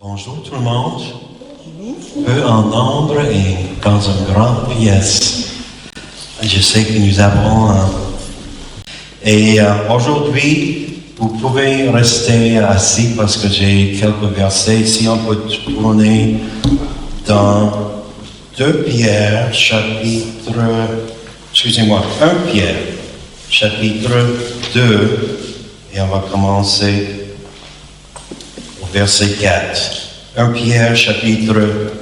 Bonjour tout le monde, peu en nombre et dans une grande pièce. Je sais que nous avons aujourd'hui, vous pouvez rester assis parce que j'ai quelques versets ici. On peut tourner dans 1 Pierre, chapitre 2, et on va commencer au verset 4. 1 Pierre, chapitre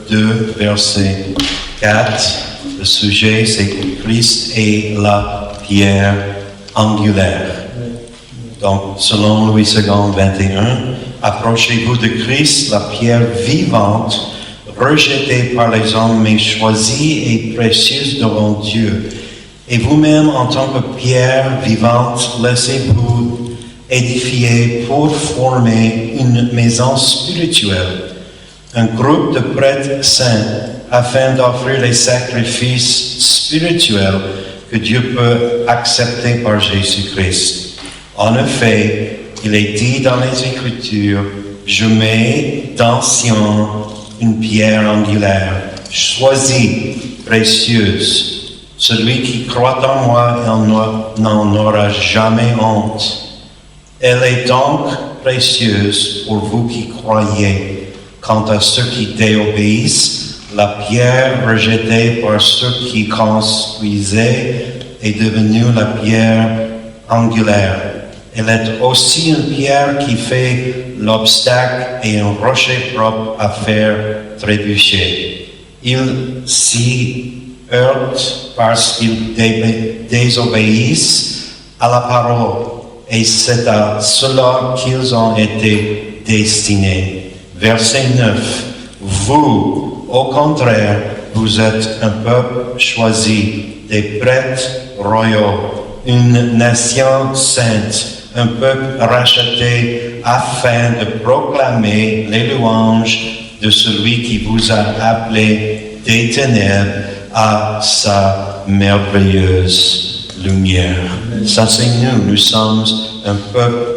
2, verset 4. Le sujet, c'est que Christ est la pierre angulaire. Donc, selon Louis II, 21, approchez-vous de Christ, la pierre vivante, rejetée par les hommes, mais choisie et précieuse devant Dieu. Et vous-même, en tant que pierre vivante, laissez-vous édifier pour former une maison spirituelle, un groupe de prêtres saints, afin d'offrir les sacrifices spirituels que Dieu peut accepter par Jésus-Christ. En effet, il est dit dans les Écritures, « Je mets dans Sion une pierre angulaire, choisie, précieuse. Celui qui croit en moi, il n'en aura jamais honte. Elle est donc précieuse pour vous qui croyez. Quant à ceux qui déobéissent, la pierre rejetée par ceux qui construisaient est devenue la pierre angulaire. Elle est aussi une pierre qui fait l'obstacle et un rocher propre à faire trébucher. Ils s'y heurtent parce qu'ils désobéissent à la parole, et c'est à cela qu'ils ont été destinés. Verset 9. Vous, au contraire, vous êtes un peuple choisi, des prêtres royaux, une nation sainte, un peuple racheté, afin de proclamer les louanges de celui qui vous a appelé des ténèbres à sa merveilleuse lumière. Ça, c'est nous. Nous sommes un peuple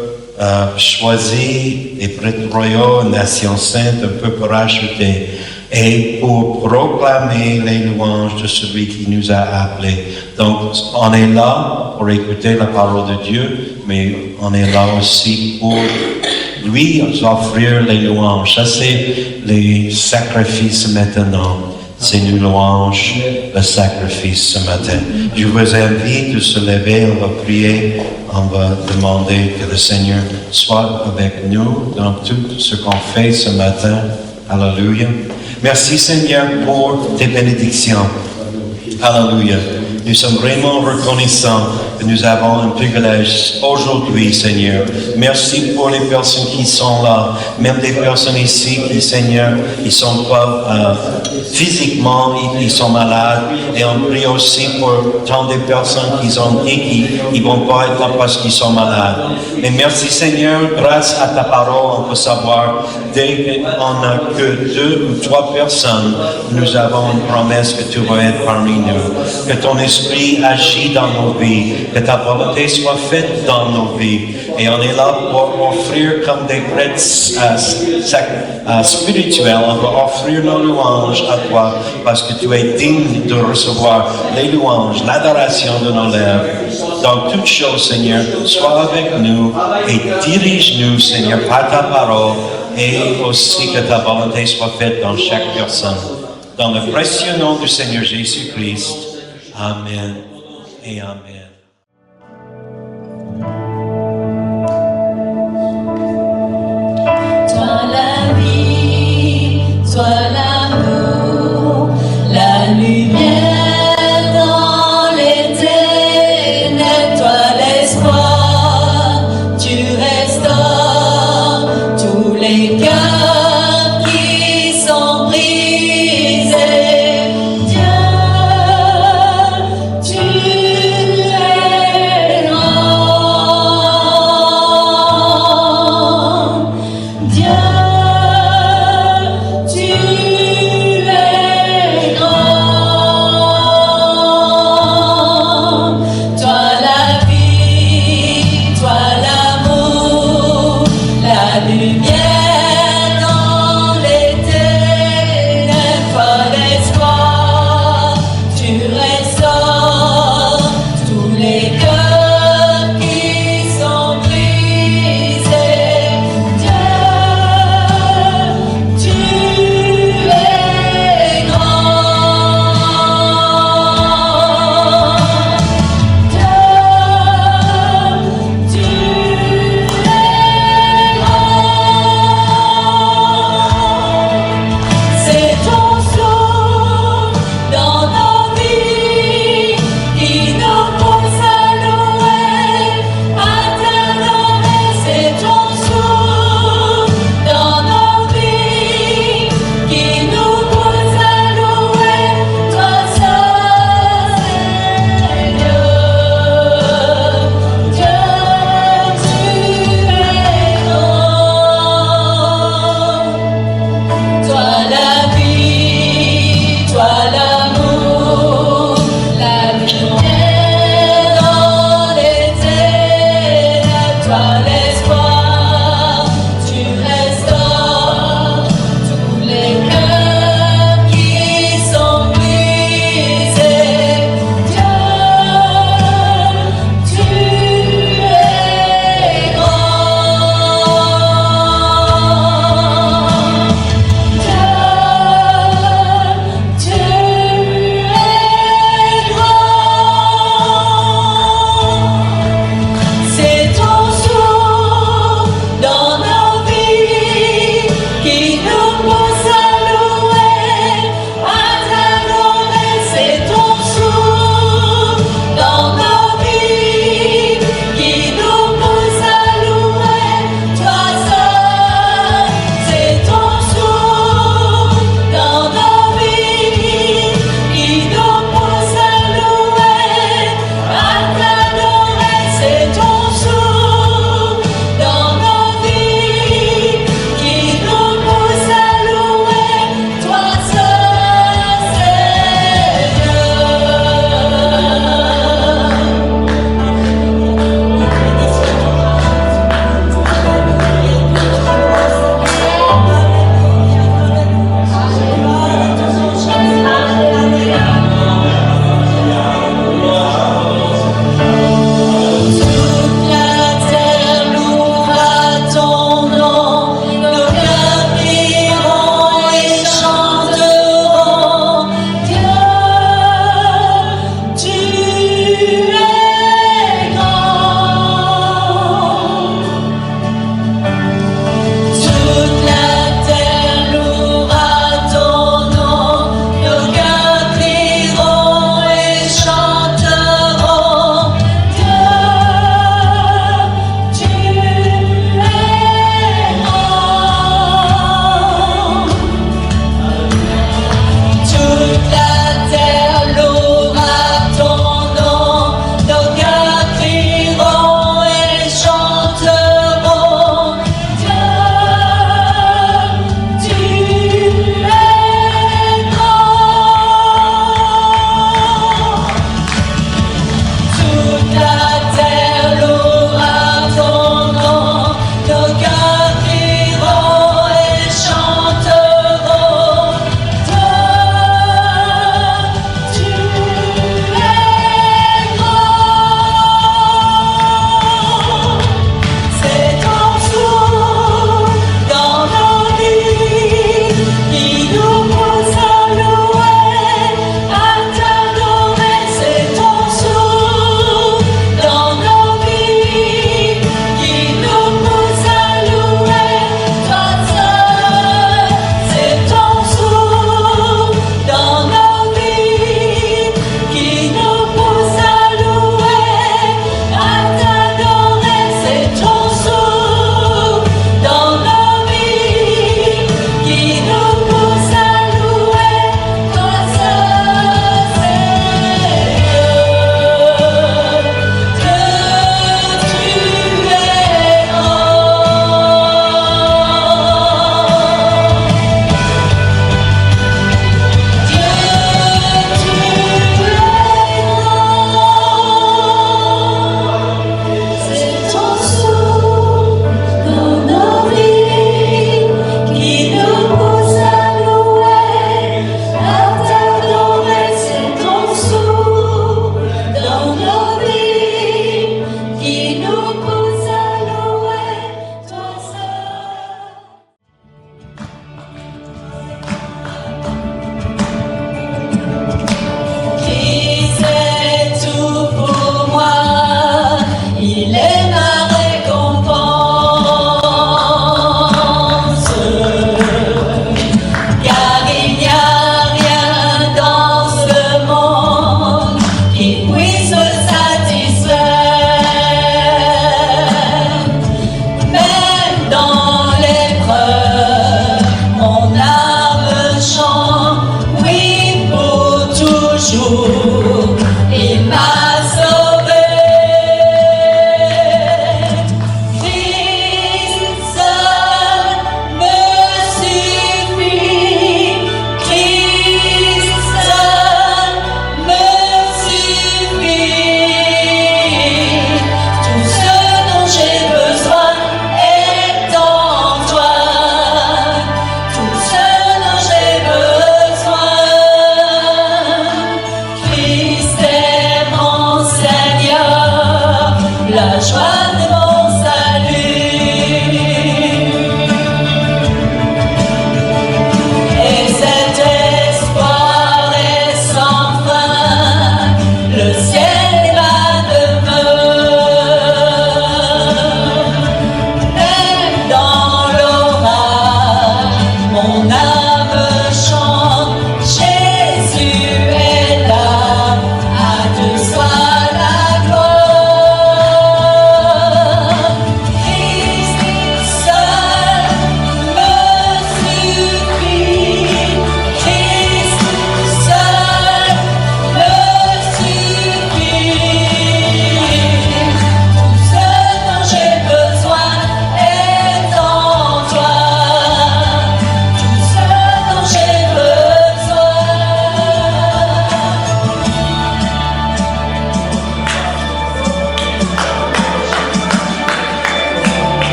choisi, des prêtres royaux, une nation sainte, un peuple racheté. Et pour proclamer les louanges de celui qui nous a appelés. Donc, on est là pour écouter la parole de Dieu, mais on est là aussi pour lui offrir les louanges. Ça, c'est les sacrifices maintenant. C'est une louange, le sacrifice ce matin. Je vous invite de se lever, on va prier, on va demander que le Seigneur soit avec nous dans tout ce qu'on fait ce matin. Alléluia. Merci Seigneur pour tes bénédictions. Alléluia. Nous sommes vraiment reconnaissants que nous avons un privilège aujourd'hui, Seigneur. Merci pour les personnes qui sont là, même des personnes ici qui, Seigneur, ils sont pas physiquement, ils sont malades. Et on prie aussi pour tant de personnes qui ont dit qu'ils vont pas être là parce qu'ils sont malades. Mais merci Seigneur, grâce à ta parole, on peut savoir, dès qu'on n'a que 2 ou 3 personnes, nous avons une promesse que tu vas être parmi nous. Que ton esprit agit dans nos vies, que ta volonté soit faite dans nos vies. Et on est là pour offrir comme des prêtres spirituels, on va offrir nos louanges à toi, parce que tu es digne de recevoir les louanges, l'adoration de nos lèvres. Dans toutes choses, Seigneur, sois avec nous et dirige-nous, Seigneur, par ta parole, et aussi que ta volonté soit faite dans chaque personne. Dans le précieux nom du Seigneur Jésus-Christ. Amen et Amen. Toi la vie, toi l'amour, la lumière dans les ténèbres, toi l'espoir, tu restaures tous les cœurs qui sont brisés. Dieu, tu es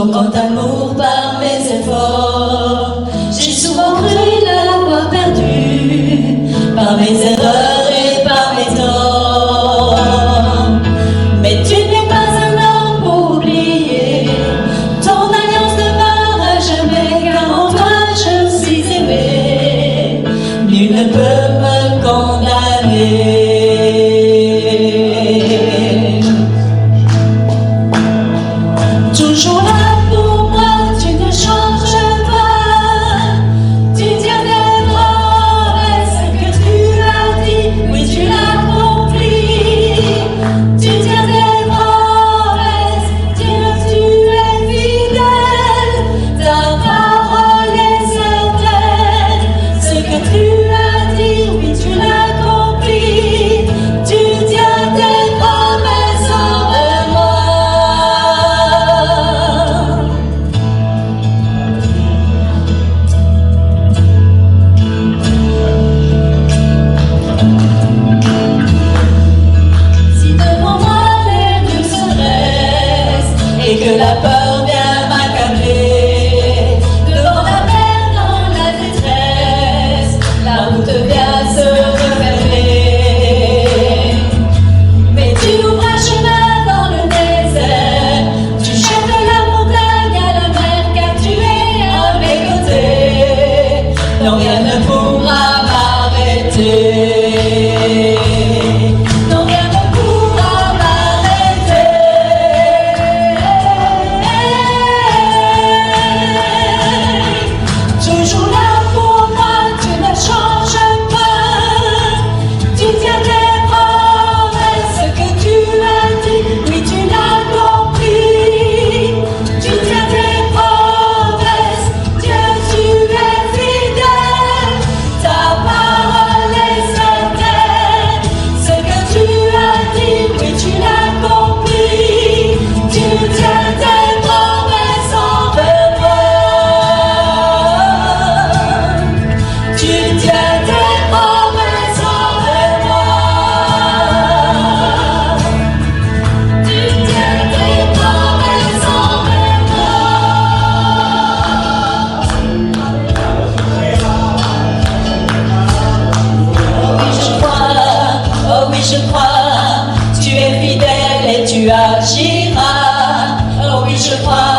ton grand amour par mes efforts. J'ai souvent cru l'avoir perdu par mes erreurs et par mes torts. Mais tu n'es pas un homme pour oublier, ton alliance ne part jamais, car en toi je suis aimé. Nul ne peut me condamner. Toujours là pour moi, tu ne changes pas. Tu tiens des promesses que tu as dit, oui tu l'accomplis. Tu tiens des promesses, Dieu tu es fidèle. Ta parole est certaine, ce que tu as dit, oui tu l'accomplis. Tu tiens tes promesses envers moi. Si devant moi les nuits se dressent et que la peur vient m'accabler, devant la mer dans la détresse, la route vient se refermer. Mais tu ouvres un chemin dans le désert, tu jettes la montagne à la mer, car tu es à mes côtés. Non, rien ne pourra m'arrêter. Non, rien ne pourra m'arrêter. Toujours là pour moi, tu ne changes pas. Tu tiens tes promesses que tu as dit, oui tu l'accomplis. Tu tiens tes promesses, Dieu tu es fidèle. Ta parole est certaine, ce que tu as dit, oui tu l'accomplis. Tu tiens tes promesses envers moi. Tu tiens tes promesses envers moi. Tu tiens tes promesses envers moi. Oh oui je crois, tu es fidèle et tu agiras. Oh oui je crois,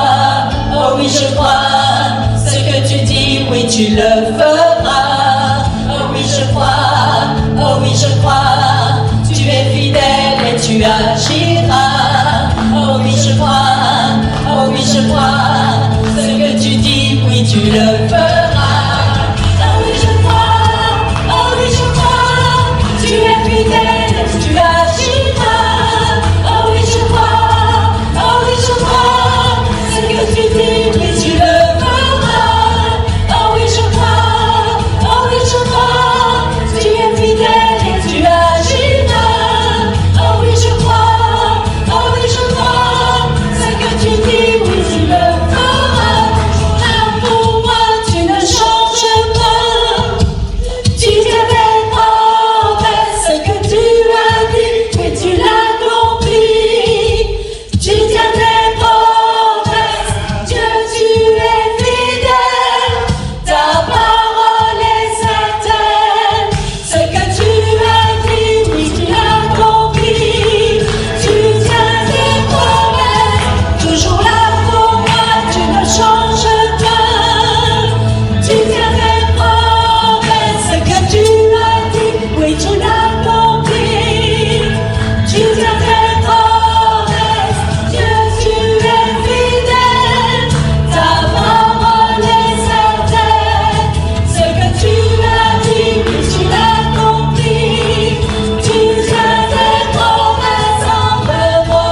ce que tu dis, oui tu le feras. Oh oui je crois, tu es fidèle et tu agiras. Oh oui je crois, ce que tu dis, oui tu le feras. Oh oui je crois, tu es fidèle et tu agiras. Oh oui je crois, ce que tu dis, oui tu le feras. Oh oui je crois, tu es fidèle et tu agiras. Oh oui je crois, ce que tu dis, oui tu le feras. Là pour moi, tu ne changes pas. Tu tiens tes promesses que tu as dit, oui tu l'accomplis. Tu tiens tes promesses, Dieu tu es fidèle. Ta parole est certaine, ce que tu as dit, oui tu l'accomplis. Tu tiens tes promesses, toujours là pour moi, tu ne changes pas. Tu tiens tes promesses que tu as dit, oui tu l'accomplis. Tu tiens tes promesses, Dieu tu es fidèle. Ta parole est certaine, ce que tu as dit, oui tu l'accomplis. Tu tiens tes promesses envers moi.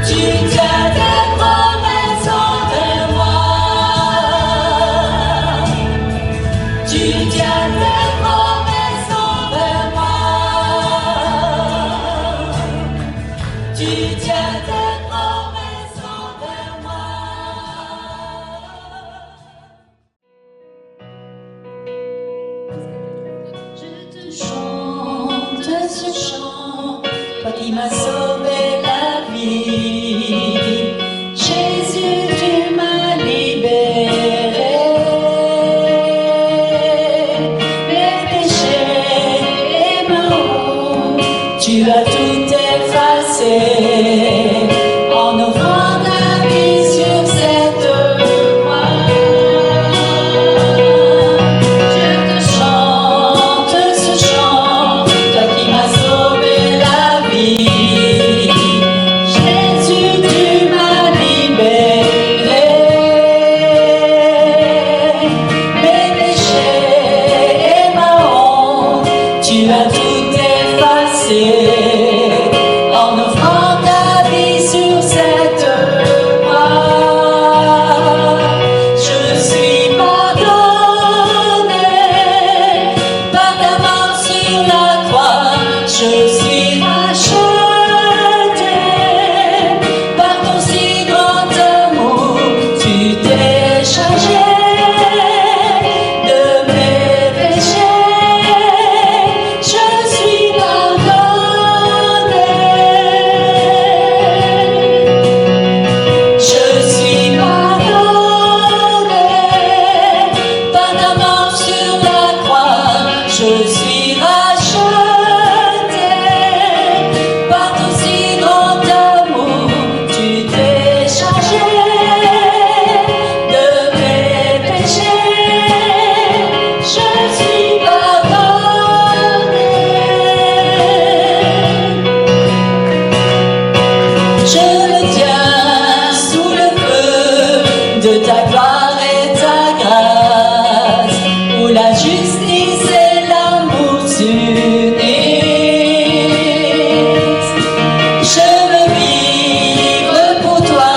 Tu tiens tes promesses envers moi. Tu tiens tes promesses envers moi. Tu tiens tes promesses envers moi. Je te chante ce chant, toi qui m'as sauvé la vie. Je suis racheté par ton si grand amour. Tu t'es chargé de mes péchés. Je suis pardonné. Je me tiens sous le feu de ta gloire et ta grâce, où la justice et l'amour s'unissent. Je veux vivre pour toi,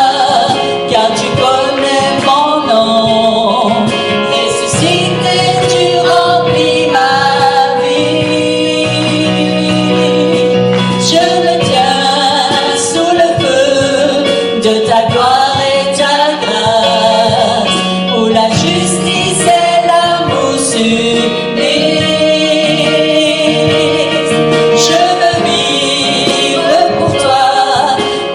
car tu connais mon nom. Ressuscité, tu remplis ma vie. Je me tiens sous le feu de ta gloire et ta grâce, où la justice et l'amour s'unissent. Je veux vivre pour toi,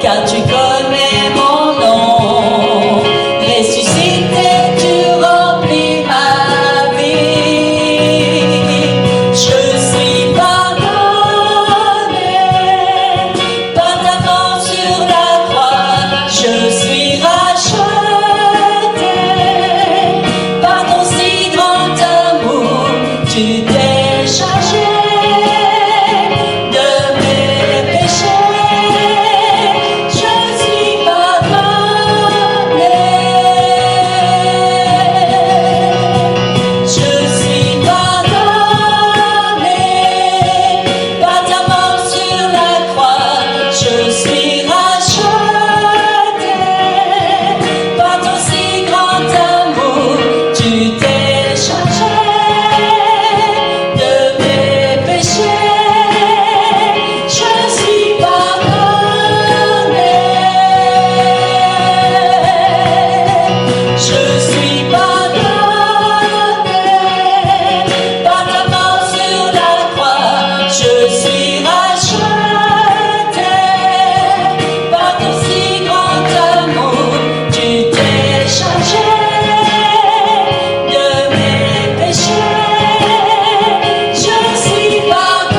car tu connais mon nom. Ressuscité, tu remplis ma vie. Je suis pardonné par ta mort sur la croix. Je suis racheté par ton si grand amour. Tu t'es chargé de mes péchés. Je suis pardonné. Je suis pardonné par ta mort sur la croix. Je suis racheté par ton si grand amour. Tu t'es chargé de mes péchés. Je suis pardonné. Je suis pardonné par ta mort sur la croix. Je suis racheté par ton si grand amour. Tu t'es chargé de mes péchés. Je suis pardonné.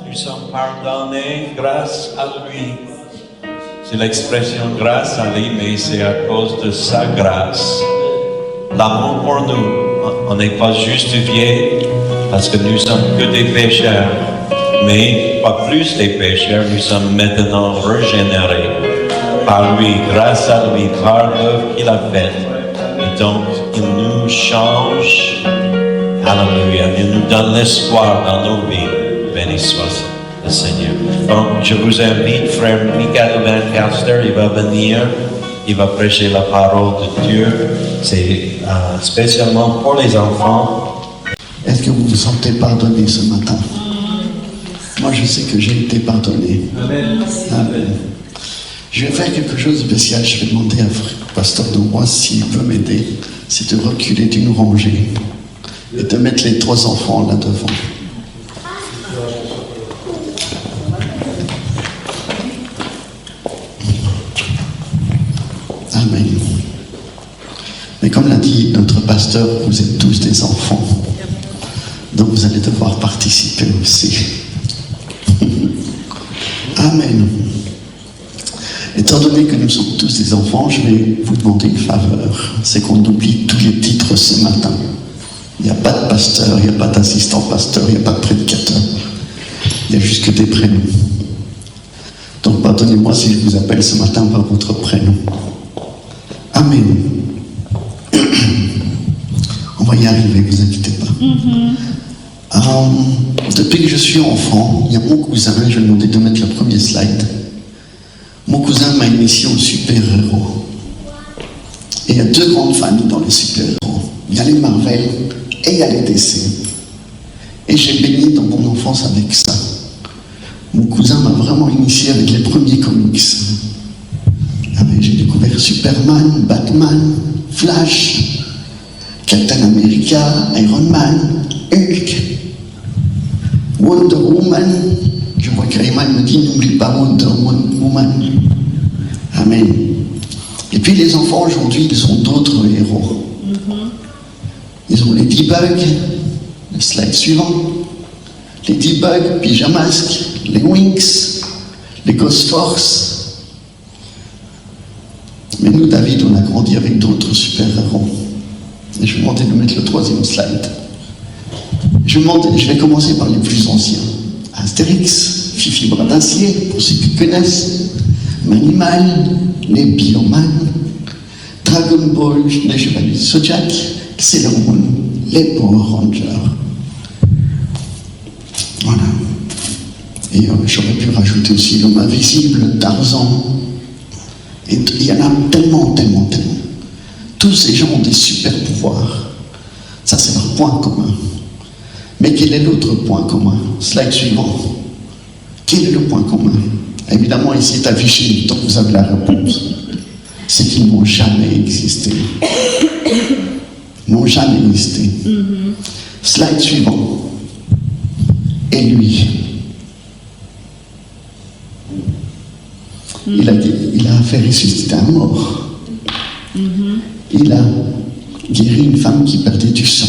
Nous sommes pardonnés grâce à lui. C'est l'expression grâce à lui, mais c'est à cause de sa grâce. L'amour pour nous, on n'est pas justifié parce que nous sommes que des pécheurs, mais pas plus des pécheurs, nous sommes maintenant régénérés par lui, grâce à lui, par l'œuvre qu'il a faite. Et donc, il nous change. Alléluia. Il nous donne l'espoir dans nos vies. Béni soit le Seigneur. Donc, je vous invite, frère Michael Lancaster, il va venir il va prêcher la parole de Dieu. C'est spécialement pour les enfants. Est-ce que vous vous sentez pardonné ce matin? Moi, je sais que j'ai été pardonné. Amen. Amen. Je vais faire quelque chose de spécial. Je vais demander à Pasteur Dubois s'il peut m'aider. C'est de reculer d'une rangée et de mettre les 3 enfants là devant. Amen. Mais comme l'a dit notre pasteur, vous êtes tous des enfants. Donc vous allez devoir participer aussi. Amen. Étant donné que nous sommes tous des enfants, je vais vous demander une faveur. C'est qu'on oublie tous les titres ce matin. Il n'y a pas de pasteur, il n'y a pas d'assistant pasteur, il n'y a pas de prédicateur. Il n'y a juste que des prénoms. Donc pardonnez-moi si je vous appelle ce matin par votre prénom. Amen. On va y arriver, vous inquiétez pas. Depuis que je suis enfant, il y a mon cousin, je vais demander de mettre le premier slide. Mon cousin m'a initié aux super-héros. Et il y a 2 grandes familles dans les super-héros. Il y a les Marvel et il y a les DC. Et j'ai baigné dans mon enfance avec ça. Mon cousin m'a vraiment initié avec les premiers comics. J'ai découvert Superman, Batman, Flash, Captain America, Iron Man, Hulk, Wonder Woman. Je vois qu'Ayman me dit, n'oublie pas Wonder Woman. Amen. Et puis les enfants aujourd'hui, ils ont d'autres héros. Ils ont les D-Bugs, le slide suivant. Les D-Bugs, Pyjamasque, les Winx, les Ghost Force. Mais nous, David, on a grandi avec d'autres super-héros. Et je vais demander de mettre le 3e slide. Je vais commencer par les plus anciens. Astérix, Fifi Bras d'Acier, pour ceux qui connaissent, Manimal, les Bioman, Dragon Ball, les Chevaliers Zodiac, Sailor Moon, les Power Rangers. Voilà. Et j'aurais pu rajouter aussi l'homme invisible, Tarzan. Et il y en a tellement. Tous ces gens ont des super pouvoirs. Ça, c'est leur point commun. Mais quel est l'autre point commun? Slide suivant. Quel est le point commun? Évidemment, ici est affiché, donc vous avez la réponse. C'est qu'ils n'ont jamais existé. Ils n'ont jamais existé. Slide suivant. Et lui, il a fait ressusciter un mort. Il a guéri une femme qui perdait du sang.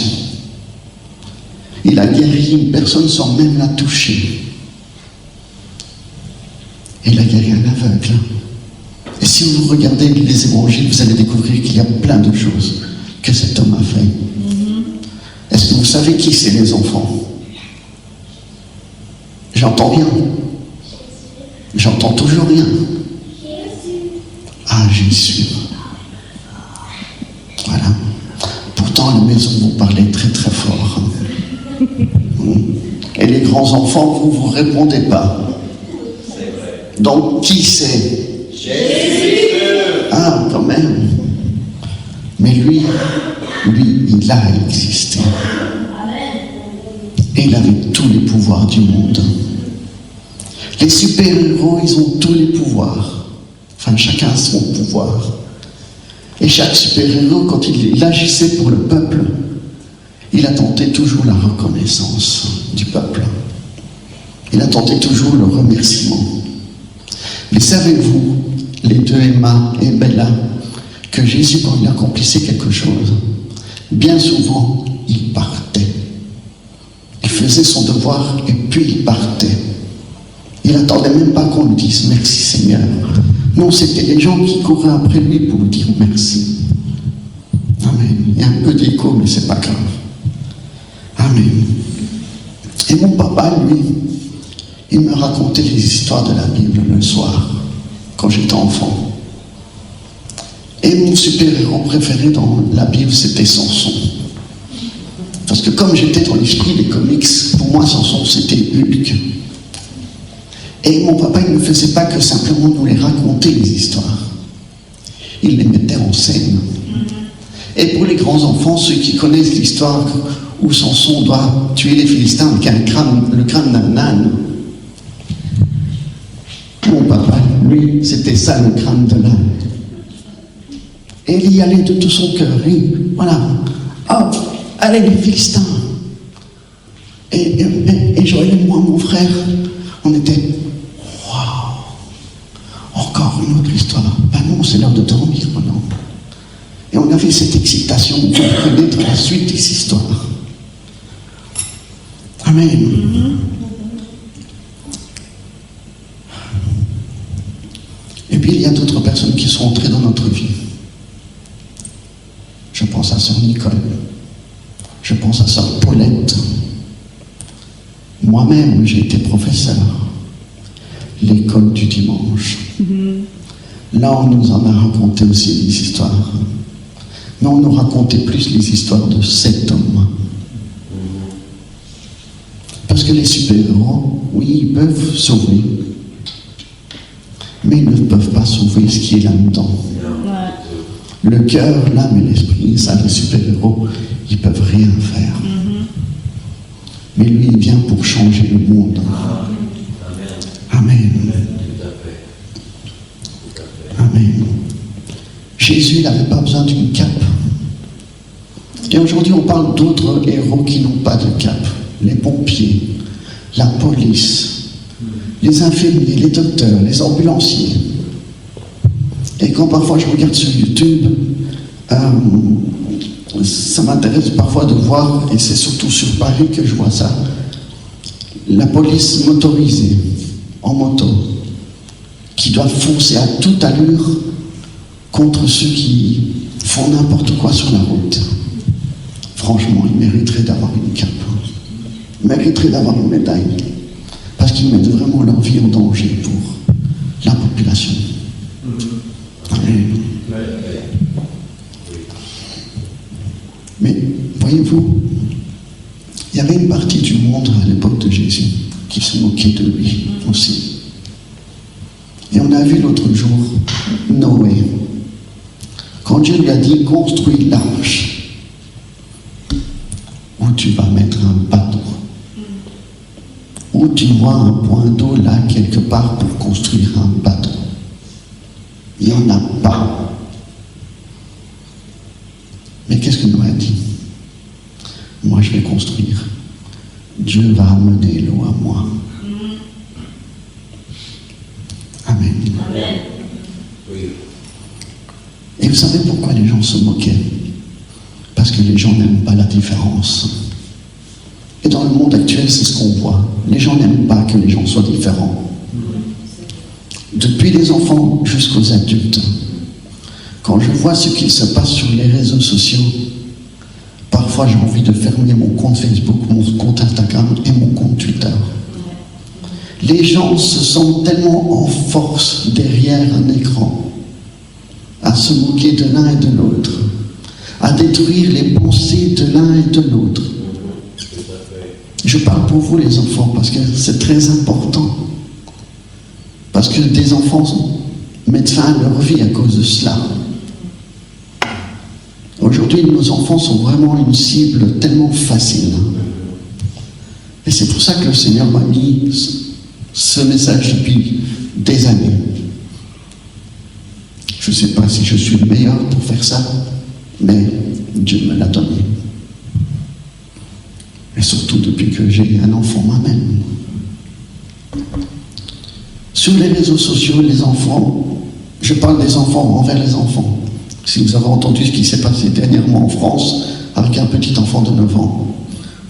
Il a guéri une personne sans même la toucher. Et il a guéri un aveugle. Et si vous regardez les évangiles, vous allez découvrir qu'il y a plein de choses que cet homme a fait. Est-ce que vous savez qui c'est, les enfants? J'entends rien. J'entends toujours rien. Ah, Jésus. Voilà. Pourtant, à la maison, vous parlez très très fort. Et les grands-enfants, vous ne vous répondez pas. Donc, qui c'est? Jésus. Ah, quand même. Mais lui, il a existé. Et il avait tous les pouvoirs du monde. Les super-héros, ils ont tous les pouvoirs. Enfin, chacun a son pouvoir. Et chaque super-héros, quand il agissait pour le peuple, il attendait toujours la reconnaissance du peuple. Il attendait toujours le remerciement. Mais savez-vous, les 2 Emma et Bella, que Jésus, quand il accomplissait quelque chose, bien souvent, il partait. Il faisait son devoir et puis il partait. Il n'attendait même pas qu'on lui dise merci Seigneur. Non, c'était les gens qui couraient après lui pour lui dire merci. Amen. Il y a un peu d'écho, mais c'est pas grave. Amen. Et mon papa, lui, il me racontait les histoires de la Bible le soir, quand j'étais enfant. Et mon super-héros préféré dans la Bible, c'était Samson. Parce que comme j'étais dans l'esprit des comics, pour moi, Samson, c'était Hulk. Et mon papa, il ne faisait pas que simplement nous les raconter, les histoires. il les mettait en scène. Et pour les grands enfants, ceux qui connaissent l'histoire où Samson doit tuer les Philistins avec le crâne d'un âne, mon papa, lui, c'était ça le crâne de l'âne. Et il y allait de tout son cœur. Et voilà. Oh, allez les Philistins. Et Joël et moi, mon frère, on était, waouh, encore une autre histoire. Ben non, c'est l'heure de dormir maintenant. Et on avait cette excitation de connaître la suite des histoires. Amen. Et puis il y a d'autres personnes qui sont entrées dans notre vie. Je pense à sœur Nicole. Je pense à sœur Paulette. Moi-même, j'ai été professeur. L'école du dimanche. Là, on nous en a raconté aussi des histoires. Mais on nous racontait plus les histoires de cet homme. Parce que les super-héros, oui, ils peuvent sauver. Mais ils ne peuvent pas sauver ce qui est là-dedans. Le cœur, l'âme et l'esprit, ça, les super-héros, ils ne peuvent rien faire. Mais lui, il vient pour changer le monde. Amen. Amen. Jésus n'avait pas besoin d'une cape. Et aujourd'hui, on parle d'autres héros qui n'ont pas de cape. Les pompiers, la police, les infirmiers, les docteurs, les ambulanciers. Et quand parfois je regarde sur YouTube, ça m'intéresse parfois de voir, et c'est surtout sur Paris que je vois ça, la police motorisée, en moto, qui doit foncer à toute allure contre ceux qui font n'importe quoi sur la route. Franchement, ils mériteraient d'avoir une cape. Ils mériteraient d'avoir une médaille. Parce qu'ils mettent vraiment leur vie en danger pour la population. Amen. Mais, voyez-vous, il y avait une partie du monde à l'époque de Jésus qui se moquait de lui aussi. Et on a vu l'autre jour Noé. Quand Dieu lui a dit, construis l'arche, où tu vas mettre un bateau, où tu vois un point d'eau là quelque part pour construire un bateau. Il n'y en a pas. Mais qu'est-ce que Noé a dit? Moi je vais construire. Dieu va amener l'eau à moi. Amen. Amen. Et vous savez pourquoi les gens se moquaient? Parce que les gens n'aiment pas la différence. Et dans le monde actuel, c'est ce qu'on voit. Les gens n'aiment pas que les gens soient différents. Depuis les enfants jusqu'aux adultes. Quand je vois ce qu'il se passe sur les réseaux sociaux, parfois j'ai envie de fermer mon compte Facebook, mon compte Instagram et mon compte Twitter. Les gens se sentent tellement en force derrière un écran, à se moquer de l'un et de l'autre, à détruire les pensées de l'un et de l'autre. Je parle pour vous les enfants parce que c'est très important. Parce que des enfants mettent fin à leur vie à cause de cela. Aujourd'hui, nos enfants sont vraiment une cible tellement facile. Et c'est pour ça que le Seigneur m'a mis ce message depuis des années. Je ne sais pas si je suis le meilleur pour faire ça, mais Dieu me l'a donné. Et surtout depuis que j'ai un enfant moi-même. Sur les réseaux sociaux, les enfants, je parle des enfants envers les enfants. Si vous avez entendu ce qui s'est passé dernièrement en France avec un petit enfant de 9 ans,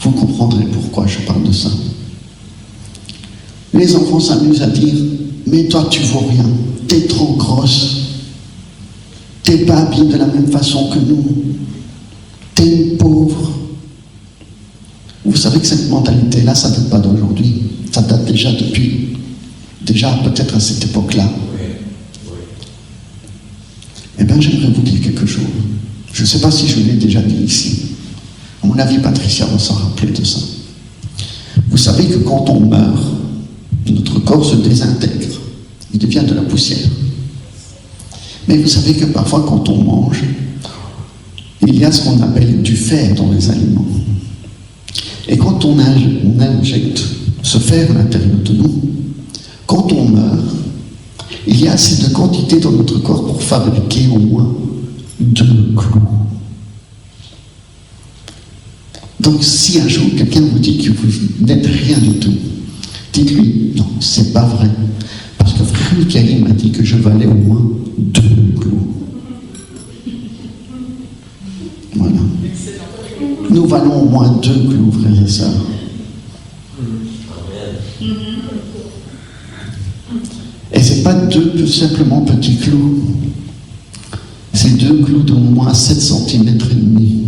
vous comprendrez pourquoi je parle de ça. Les enfants s'amusent à dire « Mais toi, tu vaux rien, t'es trop grosse, t'es pas habillée de la même façon que nous, t'es une pauvre. » Vous savez que cette mentalité-là, ça ne date pas d'aujourd'hui, ça date déjà peut-être à cette époque-là. Eh bien, j'aimerais vous dire quelque chose. Je ne sais pas si je l'ai déjà dit ici. À mon avis, Patricia va s'en rappeler de ça. Vous savez que quand on meurt, notre corps se désintègre. Il devient de la poussière. Mais vous savez que parfois quand on mange, il y a ce qu'on appelle du fer dans les aliments. Et quand on injecte ce fer à l'intérieur de nous, quand on meurt, il y a assez de quantité dans notre corps pour fabriquer au moins 2 clous. Donc si un jour quelqu'un vous dit que vous n'êtes rien du tout, dites-lui, non, c'est pas vrai. Parce que frère Michael m'a dit que je valais au moins 2 clous. Voilà. Nous valons au moins 2 clous, frères et sœurs. Et c'est pas 2 simplement petits clous. C'est 2 clous d'au moins 7 cm et demi.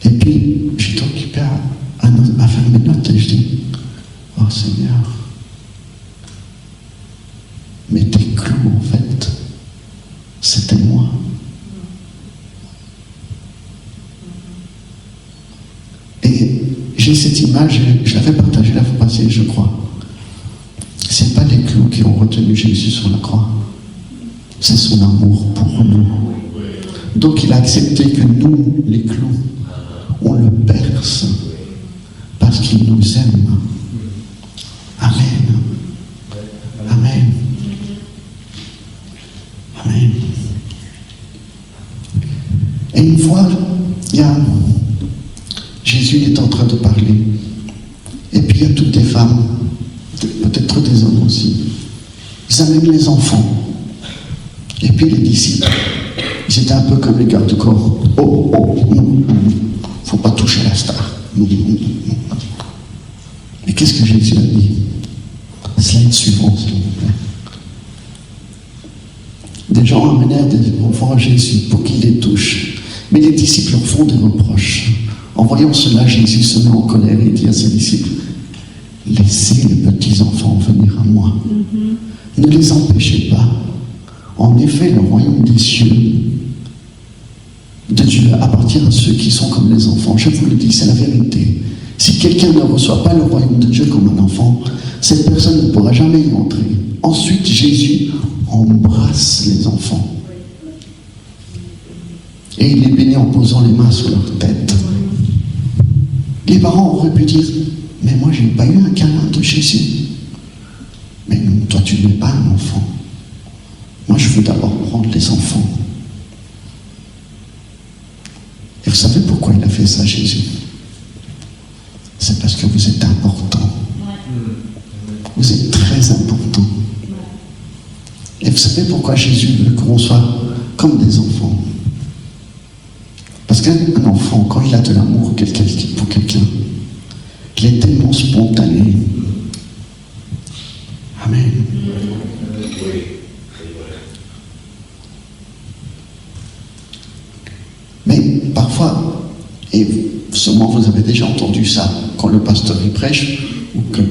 Et puis, j'étais occupé à faire mes notes et je dis, oh Seigneur, mais tes clous, en fait, c'était moi. Et j'ai cette image, je l'avais partagée la fois passée, je crois. Ce n'est pas les clous qui ont retenu Jésus sur la croix, c'est son amour pour nous. Donc il a accepté que nous, les clous, on le perce parce qu'il nous aime. Amen. Amen. Amen. Et une fois, Jésus est en train de parler. Et puis il y a toutes des femmes, peut-être des hommes aussi. Ils amènent les enfants. Et puis les disciples, ils étaient un peu comme les gardes-corps. Oh, faut pas toucher à la star. Et qu'est-ce que Jésus a dit? Slide suivant, s'il vous plaît. Des gens amenèrent des enfants à Jésus pour qu'il les touche. Mais les disciples leur font des reproches. En voyant cela, Jésus se met en colère et dit à ses disciples, laissez les petits enfants venir à moi. Ne les empêchez pas. En effet, le royaume des cieux de Dieu appartient à ceux qui sont comme les enfants. Je vous le dis, c'est la vérité. Si quelqu'un ne reçoit pas le royaume de Dieu comme un enfant, cette personne ne pourra jamais y entrer. Ensuite, Jésus embrasse les enfants. Et il les bénit en posant les mains sur leur tête. Les parents auraient pu dire, mais moi, je n'ai pas eu un câlin de Jésus. Mais non, toi, tu n'es pas un enfant. Moi, je veux d'abord prendre les enfants. Et vous savez pourquoi il a fait ça, Jésus? C'est parce que vous êtes important. Vous êtes très important. Et vous savez pourquoi Jésus veut qu'on soit comme des enfants? Parce qu'un enfant, quand il a de l'amour pour quelqu'un, il est tellement spontané. Amen. Mais parfois, et sûrement vous avez déjà entendu ça, quand le pasteur y prêche, ou que,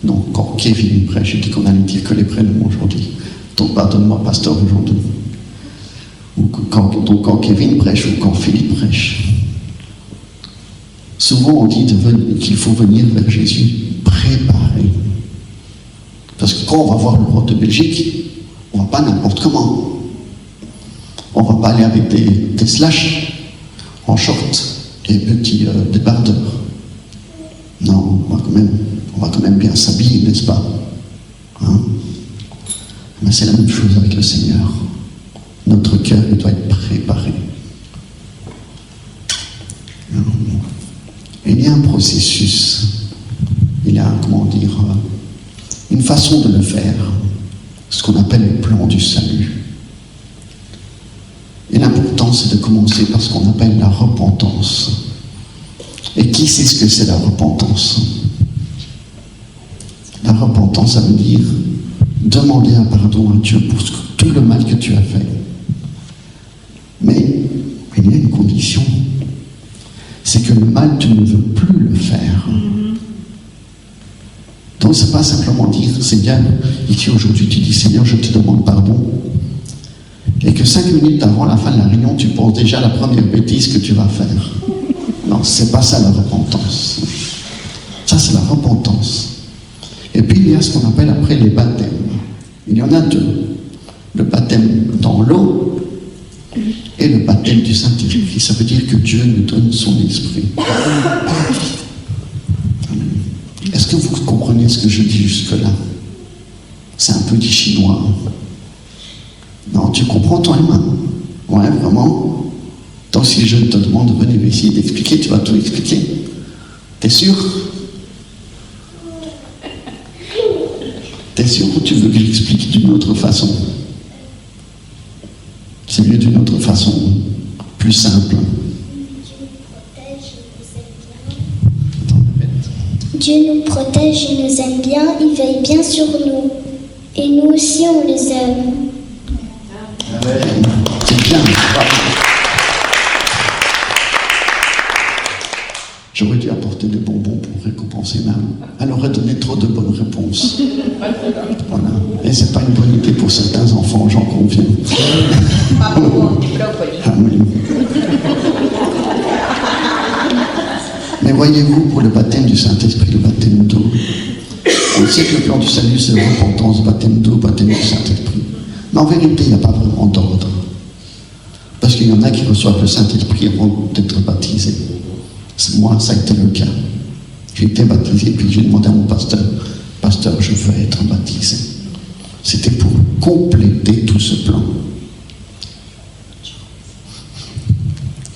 non, quand Kevin y prêche, j'ai dit qu'on allait dire que les prénoms aujourd'hui. Donc pardonne-moi, pasteur, aujourd'hui. Ou quand Kevin prêche, ou quand Philippe prêche. Souvent on dit qu'il faut venir vers Jésus préparé. Parce que quand on va voir le roi de Belgique, on ne va pas n'importe comment. On ne va pas aller avec des slash en short et petits débardeurs. Non, on va quand même bien s'habiller, n'est-ce pas? Hein? Mais c'est la même chose avec le Seigneur. Notre cœur, il doit être préparé. Il y a un processus, il y a, une façon de le faire, ce qu'on appelle le plan du salut. Et l'important, c'est de commencer par ce qu'on appelle la repentance. Et qui sait ce que c'est la repentance? La repentance, ça veut dire demander un pardon à Dieu pour tout le mal que tu as fait. Mais il y a une condition, c'est que le mal, tu ne veux plus le faire. Donc, c'est pas simplement dire, Seigneur, ici aujourd'hui, tu dis, Seigneur, je te demande pardon. Et que 5 minutes avant la fin de la réunion, tu penses déjà à la première bêtise que tu vas faire. Non, c'est pas ça la repentance. Ça, c'est la repentance. Et puis, il y a ce qu'on appelle après les baptêmes. Il y en a 2. l'eau, et le baptême du Saint-Esprit. Ça veut dire que Dieu nous donne son esprit. Est-ce que vous comprenez ce que je dis jusque-là? C'est un peu du chinois. Non, tu comprends toi-même? Ouais, vraiment? Donc si je te demande de venir ici d'expliquer, tu vas tout expliquer. T'es sûr? T'es sûr ou tu veux que j'explique d'une autre façon? C'est mieux d'une autre façon, plus simple. Dieu nous protège et nous aime bien, il veille bien sur nous. Et nous aussi, on les aime. C'est bien. J'aurais dû apporter des bonbons pour récompenser Marie. Elle aurait donné trop de bonnes réponses. Voilà. Et c'est pas une bonne idée pour certains enfants, j'en conviens. Amen. Mais voyez-vous, pour le baptême du Saint-Esprit, le baptême d'eau, on sait que le plan du salut, c'est repentance, baptême d'eau, baptême du Saint-Esprit. Mais en vérité, il n'y a pas vraiment d'ordre. Parce qu'il y en a qui reçoivent le Saint-Esprit avant d'être baptisés. Moi, ça a été le cas. J'ai été baptisé, puis j'ai demandé à mon pasteur, « Pasteur, je veux être baptisé. » C'était pour compléter tout ce plan.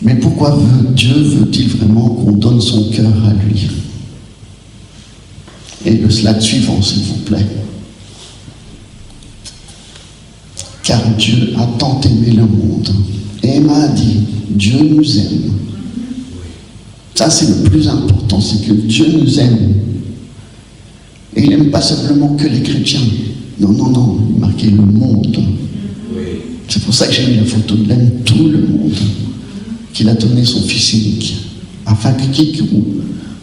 Mais pourquoi Dieu veut-il vraiment qu'on donne son cœur à lui? Et le slide suivant, s'il vous plaît. Car Dieu a tant aimé le monde. Et Emma a dit, Dieu nous aime. Ça, c'est le plus important, c'est que Dieu nous aime. Et il n'aime pas simplement que les chrétiens. Non, non, non, il marquait le monde. C'est pour ça que j'ai mis la photo. Il aime tout le monde. Qu'il a donné son Fils unique, afin que quiconque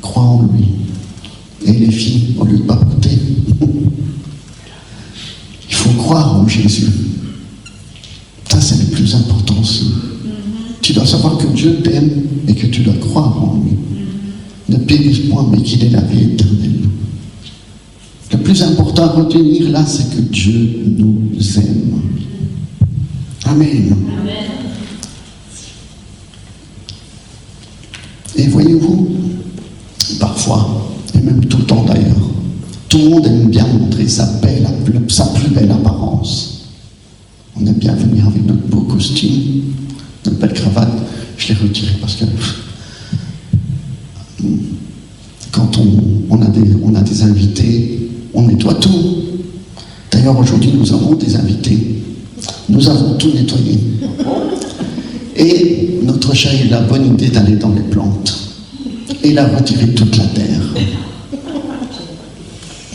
croit en lui. Et les filles, au lieu de papoter, il faut croire en Jésus. Ça, c'est le plus important aussi. Tu dois savoir que Dieu t'aime et que tu dois croire en lui. Ne périsse point, mais qu'il est la vie éternelle. Le plus important à retenir là, c'est que Dieu nous aime. Amen. Amen. Et voyez-vous, parfois, et même tout le temps d'ailleurs, tout le monde aime bien montrer sa plus belle apparence. On aime bien venir avec notre beau costume, notre belle cravate. Je l'ai retirée parce que quand on a des invités, on nettoie tout. D'ailleurs, aujourd'hui, nous avons des invités. Nous avons tout nettoyé. Et notre chat a eu la bonne idée d'aller dans les plantes. Et il a retiré toute la terre.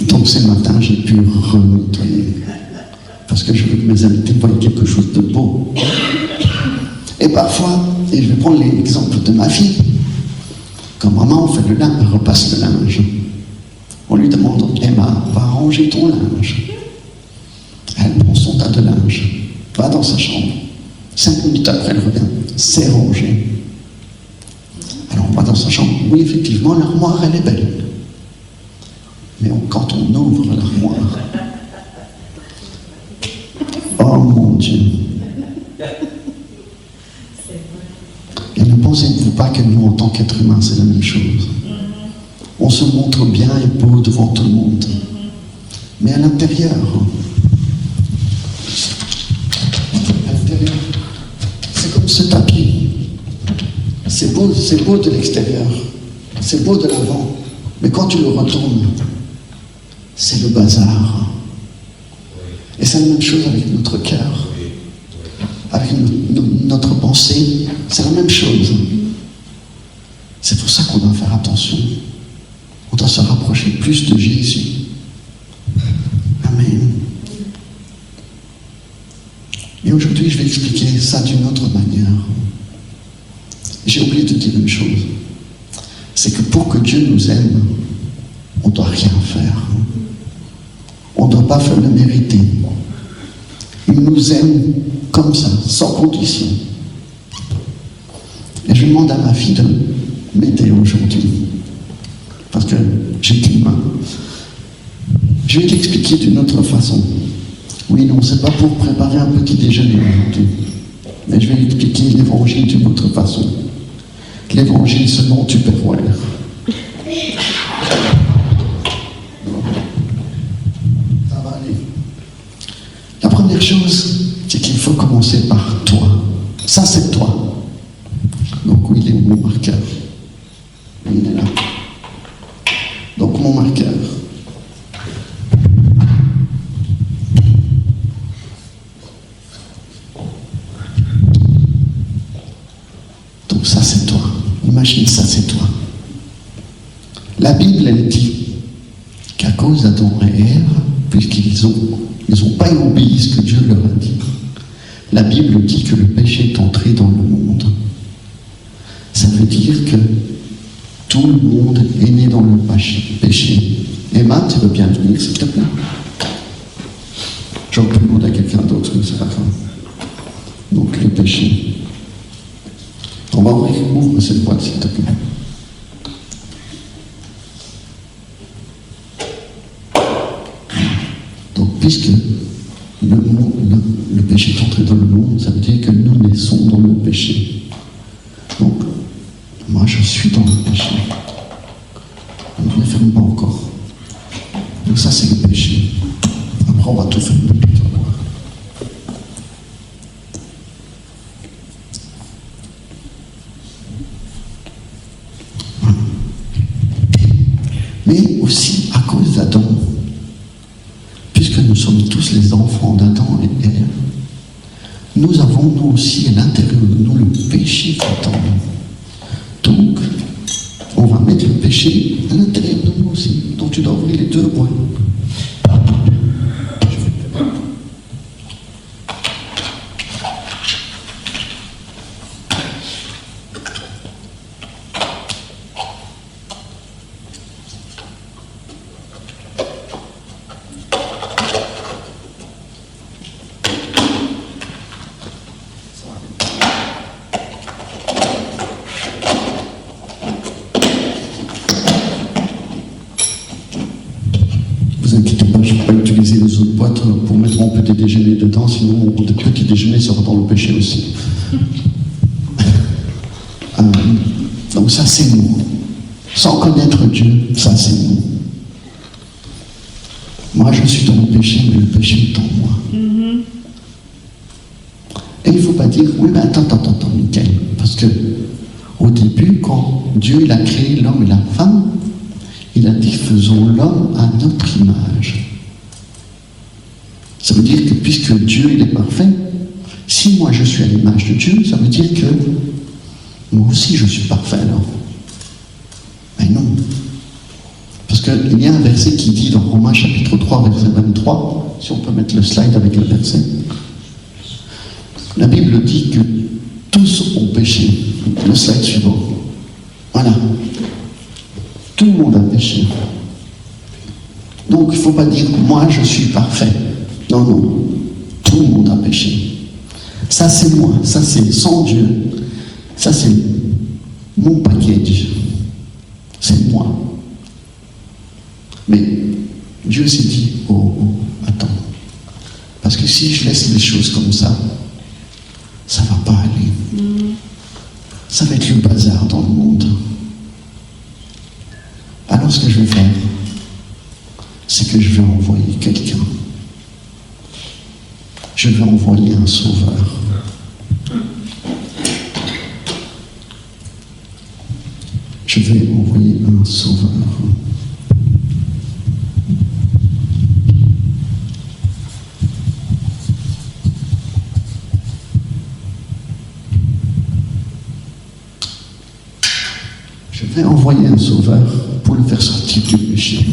Donc ce matin, j'ai pu renettoyer. Parce que je veux que mes invités voient quelque chose de beau. Et parfois, et je vais prendre l'exemple de ma fille, quand maman fait le linge, elle repasse le linge. On lui demande, Emma, va ranger ton linge. Elle prend son tas de linge, va dans sa chambre. 5 minutes après, elle revient, c'est rangé. Alors on va dans sa chambre, oui, effectivement, l'armoire, elle est belle. Mais quand on ouvre l'armoire, oh mon Dieu. Et ne pensez-vous pas que nous, en tant qu'êtres humains, c'est la même chose. On se montre bien et beau devant tout le monde. Mais à l'intérieur, c'est comme ce tapis. C'est beau de l'extérieur. C'est beau de l'avant. Mais quand tu le retournes, c'est le bazar. Et c'est la même chose avec notre cœur. Avec notre pensée, c'est la même chose. C'est pour ça qu'on doit faire attention. On doit se rapprocher plus de Jésus. Amen. Et aujourd'hui, je vais expliquer ça d'une autre manière. J'ai oublié de dire une chose. C'est que pour que Dieu nous aime, on ne doit rien faire. On ne doit pas faire le mériter. Il nous aime comme ça, sans condition. Et je demande à ma fille de m'aider aujourd'hui. Parce que j'ai qu'une main. Je vais t'expliquer d'une autre façon. Oui, non, c'est pas pour préparer un petit déjeuner, mais je vais expliquer l'évangile d'une autre façon. L'évangile selon Tupperware. Ça va aller. La première chose, c'est qu'il faut commencer par toi. Ça, c'est toi. Donc, oui, il est où mon marqueur? Oui, il est là. Donc, mon marqueur. Donc, ça, c'est toi. Imagine, ça, c'est toi. La Bible, elle dit qu'à cause d'Adam et Ève, puisqu'ils n'ont pas obéi ce que Dieu leur a dit, la Bible dit que le péché est entré dans le monde. Ça veut dire que tout le monde est né dans le péché. Emma, tu veux bien venir, s'il te plaît? J'en demande à quelqu'un d'autre, mais c'est pas grave. Donc, le péché. On va ouvrir cette boîte, s'il te plaît. Donc, puisque le péché est entré dans le monde, ça veut dire que nous naissons dans le péché. Donc, moi, je suis dans le péché. Ne ferme pas encore. Donc, ça, c'est le péché. Après, on va tout fermer. Mais aussi à cause d'Adam, puisque nous sommes tous les enfants d'Adam et Ève, nous avons nous aussi à l'intérieur de nous le péché qui est en nous. Donc, on va mettre le péché à l'intérieur de nous aussi. Donc tu dois ouvrir les deux boîtes. Vous inquiétez pas, je ne vais pas utiliser les autres boîtes pour mettre mon petit déjeuner dedans, sinon mon petit déjeuner sera dans le péché aussi. Donc ça c'est nous. Sans connaître Dieu, ça c'est nous. Moi je suis dans le péché, mais le péché est en moi. Et il ne faut pas dire, oui mais attends, Michael, parce que au début, quand Dieu il a créé l'homme et la femme, il a dit, faisons l'homme à notre image. Ça veut dire que puisque Dieu, il est parfait, si moi je suis à l'image de Dieu, ça veut dire que moi aussi je suis parfait alors. Mais non. Parce qu'il y a un verset qui dit dans Romains chapitre 3, verset 23, si on peut mettre le slide avec le verset, la Bible dit que tous ont péché. Le slide suivant. Voilà. Tout le monde a péché. Donc il ne faut pas dire moi je suis parfait. Non, non. Tout le monde a péché. Ça c'est moi. Ça c'est sans Dieu. Ça c'est mon package. C'est moi. Mais Dieu s'est dit, oh, attends. Parce que si je laisse les choses comme ça ne va pas aller. Ça va être le bazar dans le monde. Alors ce que je vais faire, c'est que je vais envoyer quelqu'un. Je vais envoyer un sauveur. Je vais envoyer un sauveur. Je vais envoyer un sauveur pour le faire sortir du péché.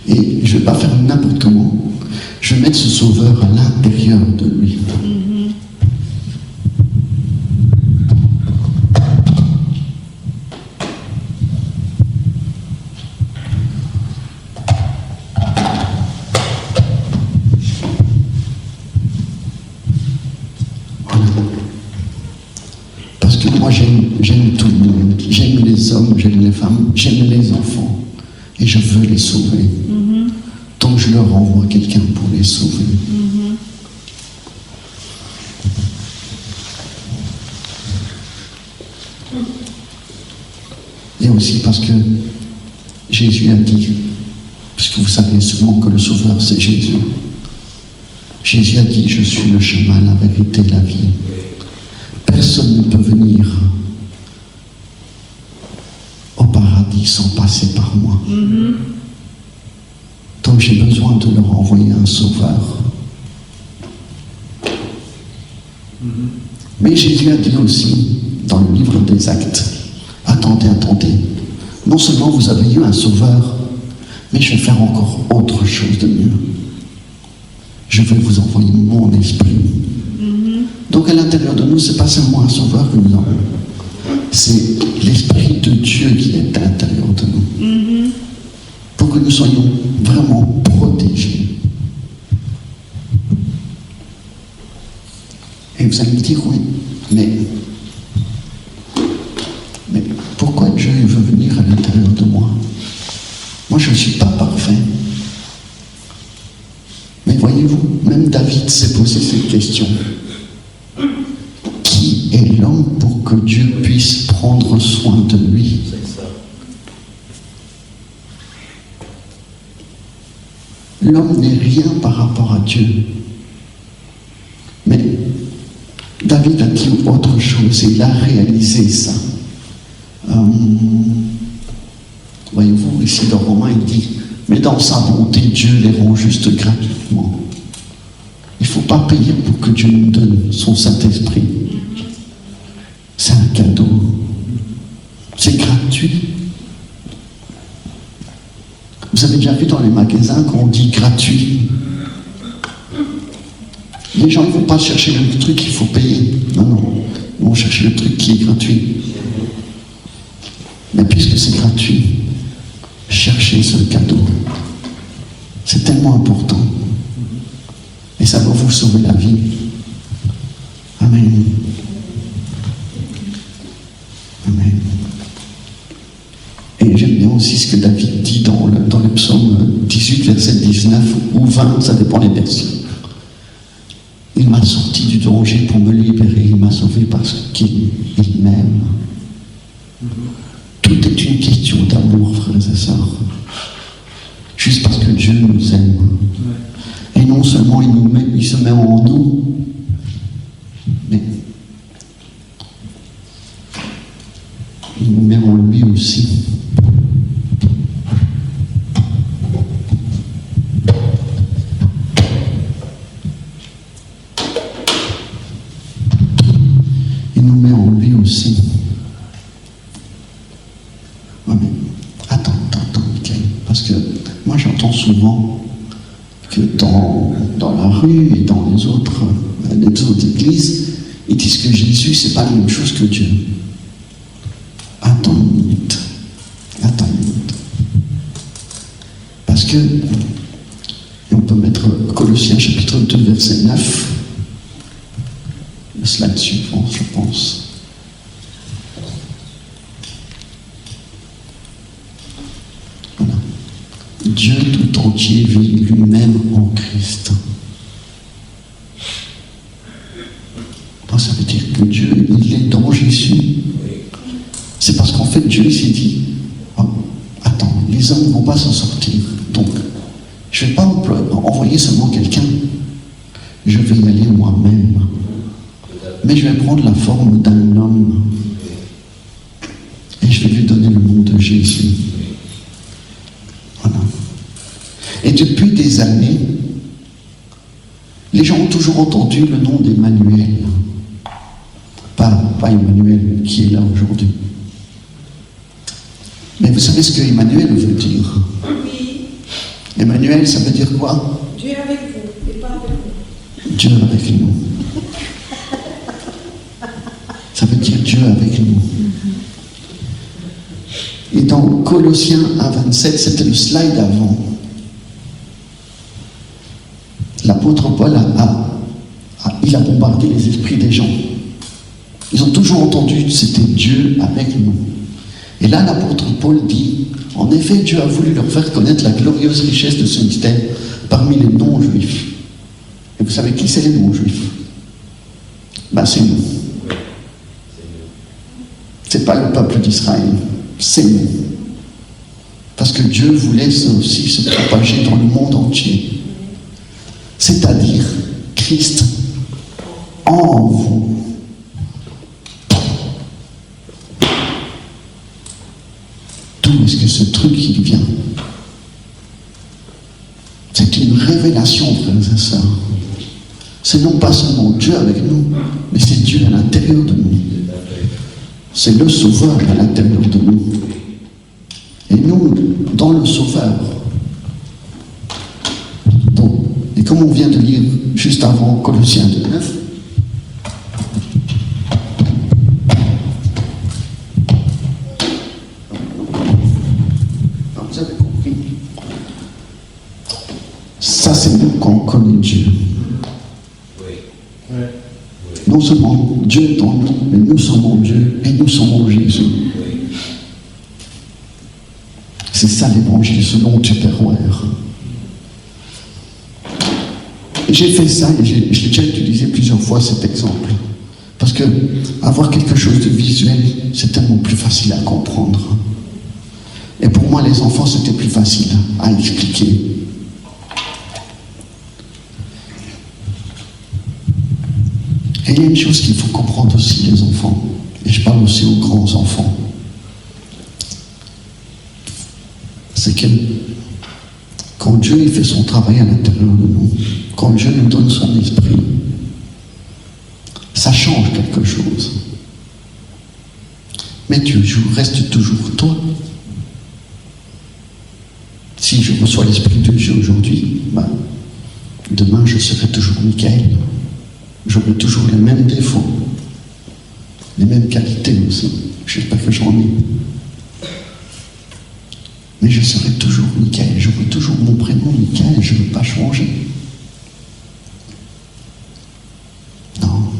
Et je ne vais pas faire n'importe comment. Je vais mettre ce sauveur à l'intérieur de lui. j'aime tout le monde, j'aime les hommes, j'aime les femmes, j'aime les enfants, et je veux les sauver. Donc je leur envoie quelqu'un pour les sauver. Et aussi parce que Jésus a dit, puisque vous savez sûrement que le Sauveur c'est Jésus. Jésus a dit, je suis le chemin, la vérité, la vie. Personne ne peut venir au paradis sans passer par moi. Donc j'ai besoin de leur envoyer un Sauveur. Mais Jésus a dit aussi, dans le livre des Actes, attendez, attendez. Non seulement vous avez eu un Sauveur, mais je vais faire encore autre chose de mieux. Je vais vous envoyer mon esprit. Donc à l'intérieur de nous, ce n'est pas seulement un Sauveur que nous avons. C'est l'Esprit de Dieu qui est à l'intérieur de nous. Pour que nous soyons vraiment protégés. Et vous allez me dire, oui, mais pourquoi Dieu veut venir à l'intérieur de moi? Moi, je ne suis pas parfait. Mais voyez-vous, même David s'est posé cette question. Qui est l'homme pour que Dieu puisse prendre soin de lui? L'homme n'est rien par rapport à Dieu. Mais David a dit autre chose et il a réalisé ça. Voyez-vous, ici dans Romains, il dit, mais dans sa bonté, Dieu les rend juste gratuitement. Il ne faut pas payer pour que Dieu nous donne son Saint-Esprit. C'est un cadeau. C'est gratuit. Vous avez déjà vu dans les magasins quand on dit gratuit. Les gens ne vont pas chercher le truc qu'il faut payer. Non, non. Ils vont chercher le truc qui est gratuit. Mais puisque c'est gratuit, cherchez ce cadeau. C'est tellement important. Et ça va vous sauver la vie. Amen. Amen. Et j'aime bien aussi ce que David dit dans le psaume 18, verset 19 ou 20, ça dépend des versions. Il m'a sorti du danger pour me libérer, il m'a sauvé parce qu'il m'aime. Tout est une question d'amour, frères et sœurs. Juste parce que Dieu nous aime. Et non seulement il se met en nous, mais il nous met en lui aussi. Il nous met en lui aussi. Ouais, mais attends, Michael, parce que moi j'entends souvent que dans la rue et dans les autres églises, ils disent que Jésus, c'est pas la même chose que Dieu. Attends une minute. Parce que, et on peut mettre Colossiens chapitre 2, verset 9, le slide suivant, je pense. Voilà. Dieu tout entier vit lui-même en Christ. Ça veut dire que Dieu, il est dans Jésus. C'est parce qu'en fait, Dieu s'est dit, oh, attends, les hommes ne vont pas s'en sortir. Donc, je ne vais pas envoyer seulement quelqu'un. Je vais y aller moi-même. Mais je vais prendre la forme d'un homme. Et je vais lui donner le nom de Jésus. Voilà. Et depuis des années, les gens ont toujours entendu le nom d'Emmanuel. Pas Emmanuel qui est là aujourd'hui. Mais vous savez ce que Emmanuel veut dire? Oui. Emmanuel, ça veut dire quoi? Dieu avec vous et pas avec nous. Dieu avec nous. Ça veut dire Dieu avec nous. Et dans Colossiens 1,27, c'était le slide avant. L'apôtre Paul il a bombardé les esprits des gens. Ils ont toujours toujours entendu, c'était Dieu avec nous. Et là, l'apôtre Paul dit, en effet, Dieu a voulu leur faire connaître la glorieuse richesse de ce mystère parmi les non-juifs. Et vous savez qui c'est les non-juifs? Ben, c'est nous. C'est pas le peuple d'Israël, c'est nous. Parce que Dieu voulait aussi se propager dans le monde entier. C'est-à-dire Christ en vous. D'où est-ce que ce truc il vient? C'est une révélation, frères et sœurs. C'est non pas seulement Dieu avec nous, mais c'est Dieu à l'intérieur de nous. C'est le Sauveur à l'intérieur de nous. Et nous, dans le Sauveur. Donc, et comme on vient de lire juste avant Colossiens 2:9, vous avez compris. Ça, c'est nous quand on connaît Dieu. Non seulement Dieu est en nous, mais nous sommes en Dieu et nous sommes en Jésus. C'est ça l'évangile selon Tupperware. J'ai fait ça et j'ai déjà utilisé plusieurs fois cet exemple. Parce que avoir quelque chose de visuel, c'est tellement plus facile à comprendre. Et pour moi, les enfants, c'était plus facile à expliquer. Et il y a une chose qu'il faut comprendre aussi, les enfants, et je parle aussi aux grands enfants, c'est que quand Dieu il fait son travail à l'intérieur de nous, quand Dieu nous donne son esprit, ça change quelque chose. Mais tu restes toujours toi. Si je reçois l'esprit de Dieu aujourd'hui, ben, demain je serai toujours Michael. J'aurai toujours les mêmes défauts, les mêmes qualités aussi. J'espère que j'en ai. Mais je serai toujours Michael, j'aurai toujours mon prénom Michael, je ne veux pas changer. Non.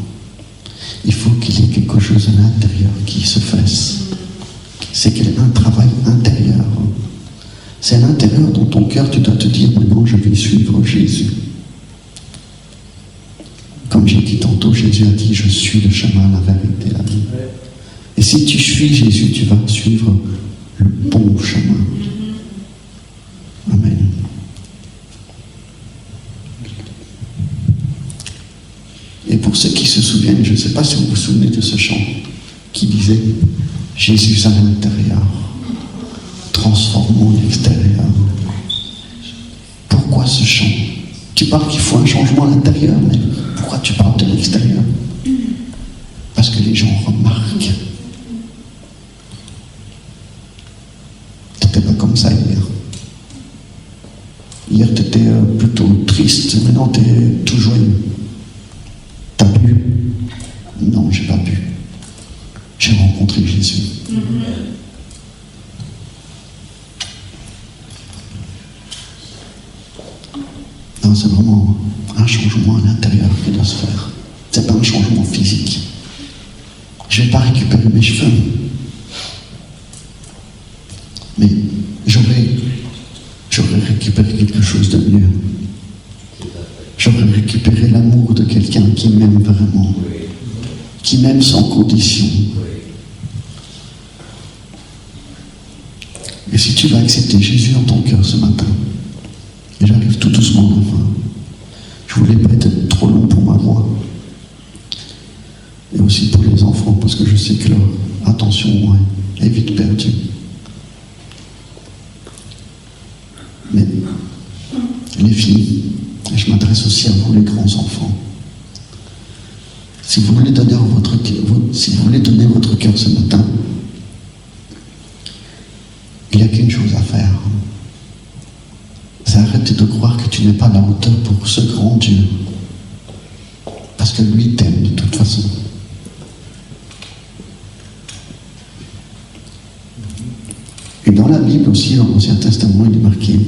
Il faut qu'il y ait quelque chose à l'intérieur qui se fasse. C'est qu'il y ait un travail intérieur. C'est à l'intérieur, dans ton cœur, tu dois te dire, maintenant je vais suivre Jésus. Comme j'ai dit tantôt, Jésus a dit, je suis le chemin, la vérité et la vie. Et si tu suis Jésus, tu vas suivre le bon chemin. Amen. Et pour ceux qui se souviennent, je ne sais pas si vous vous souvenez de ce chant qui disait « Jésus à l'intérieur, transformons l'extérieur ». Pourquoi ce chant? Tu parles qu'il faut un changement à l'intérieur, mais pourquoi tu parles de l'extérieur? Parce que les gens remarquent. Tu n'étais pas comme ça hier. Hier, tu étais plutôt triste, maintenant tu es tout joyeux. T'as bu? Non, j'ai pas bu. J'ai rencontré Jésus. Non, c'est vraiment un changement à l'intérieur qui doit se faire. C'est pas un changement physique. Je ne vais pas récupérer mes cheveux. Mais j'aurais récupéré quelque chose de mieux. J'aurais récupéré l'amour de quelqu'un qui m'aime vraiment. Qui m'aime sans condition. Et si tu vas accepter Jésus dans ton cœur ce matin, et j'arrive tout doucement à la fin, je voulais pas être trop long pour ma voix. Et aussi pour les enfants, parce que je sais que leur attention est vite perdue. Mais les filles, et je m'adresse aussi à vous les grands enfants, si vous voulez donner votre cœur ce matin, il n'y a qu'une chose à faire. C'est arrêter de croire que tu n'es pas à la hauteur pour ce grand Dieu. Parce que lui t'aime de toute façon. Et dans la Bible aussi, dans l'Ancien Testament, il est marqué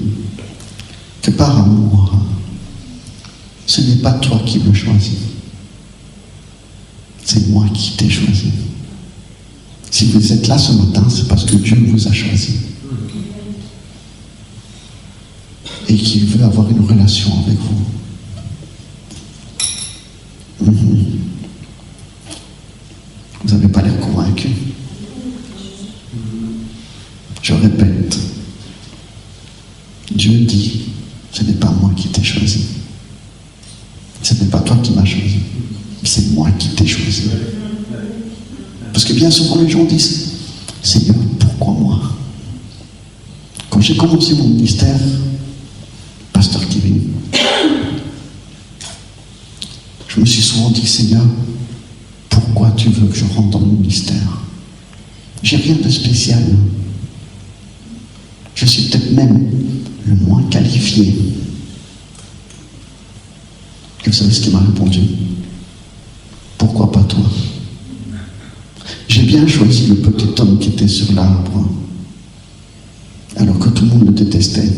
que par amour, ce n'est pas toi qui me choisis. C'est moi qui t'ai choisi. Si vous êtes là ce matin, c'est parce que Dieu vous a choisi. Et qu'il veut avoir une relation avec vous. Vous n'avez pas l'air convaincu. Je répète, Dieu dit, ce n'est pas moi qui t'ai choisi. Ce n'est pas toi qui m'as choisi. C'est moi qui t'ai choisi. Parce que bien souvent les gens disent, Seigneur, pourquoi moi? Quand j'ai commencé mon ministère, Pasteur Kevin, je me suis souvent dit, Seigneur, pourquoi tu veux que je rentre dans le ministère? J'ai rien de spécial. Je suis peut-être même le moins qualifié. Et vous savez ce qu'il m'a répondu? Pourquoi pas toi? J'ai bien choisi le petit homme qui était sur l'arbre, alors que tout le monde le détestait.